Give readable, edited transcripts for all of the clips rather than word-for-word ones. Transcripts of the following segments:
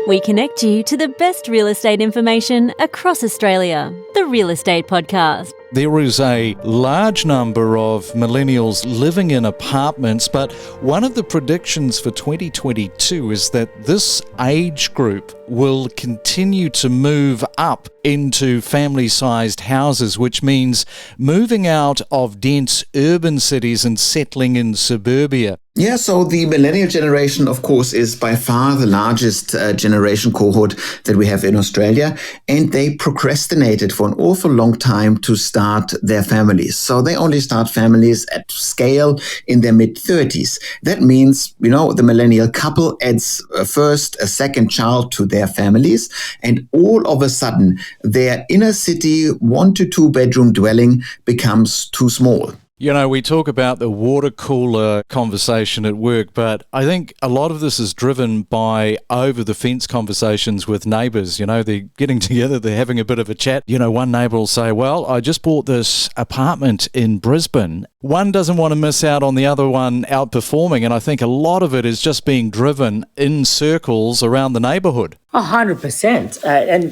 We connect you to the best real estate information across Australia. The Real Estate Podcast. There is a large number of millennials living in apartments, but one of the predictions for 2022 is that this age group will continue to move up into family-sized houses, which means moving out of dense urban cities and settling in suburbia. Yeah, so the millennial generation, of course, is by far the largest generation cohort that we have in Australia, and they procrastinated for an awful long time to start their families. So they only start families at scale in their mid-30s. That means, the millennial couple adds a second child to their families, and all of a sudden, their inner city 1 to 2 bedroom dwelling becomes too small. We talk about the water cooler conversation at work, but I think a lot of this is driven by over-the-fence conversations with neighbours. They're getting together, they're having a bit of a chat. One neighbour will say, well, I just bought this apartment in Brisbane. One doesn't want to miss out on the other one outperforming, and I think a lot of it is just being driven in circles around the neighbourhood. 100%. And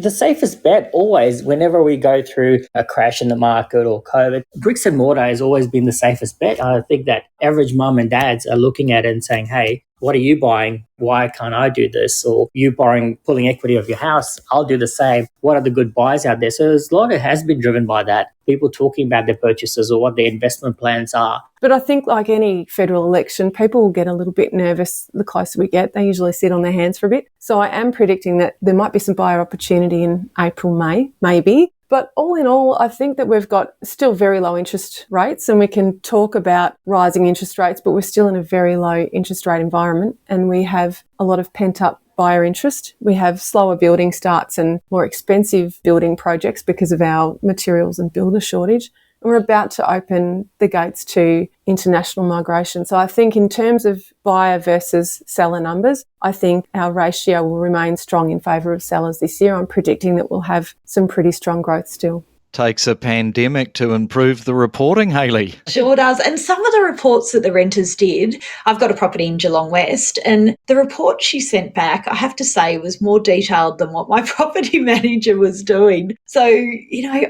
the safest bet always, whenever we go through a crash in the market or COVID, bricks and mortar has always been the safest bet. I think that average mum and dads are looking at it and saying, hey, what are you buying? Why can't I do this? Or you pulling equity of your house, I'll do the same. What are the good buys out there? So there's a lot that has been driven by that. People talking about their purchases or what their investment plans are. But I think like any federal election, people will get a little bit nervous the closer we get. They usually sit on their hands for a bit. So I am predicting that there might be some buyer opportunity in April, May, maybe. But all in all, I think that we've got still very low interest rates, and we can talk about rising interest rates, but we're still in a very low interest rate environment, and we have a lot of pent-up buyer interest. We have slower building starts and more expensive building projects because of our materials and builder shortage. We're about to open the gates to international migration. So I think in terms of buyer versus seller numbers, I think our ratio will remain strong in favour of sellers this year. I'm predicting that we'll have some pretty strong growth still. Takes a pandemic to improve the reporting, Hayley. Sure does. And some of the reports that the renters did, I've got a property in Geelong West, and the report she sent back, I have to say, was more detailed than what my property manager was doing. So,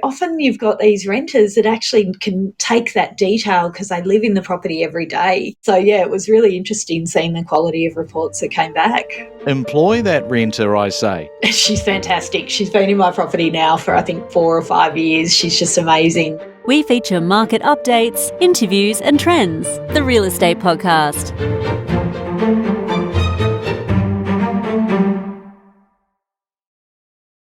often you've got these renters that actually can take that detail because they live in the property every day. So, yeah, it was really interesting seeing the quality of reports that came back. Employ that renter, I say. She's fantastic. She's been in my property now for, I think, 4 or 5 years. She's just amazing. We feature market updates, interviews and trends. The Real Estate Podcast.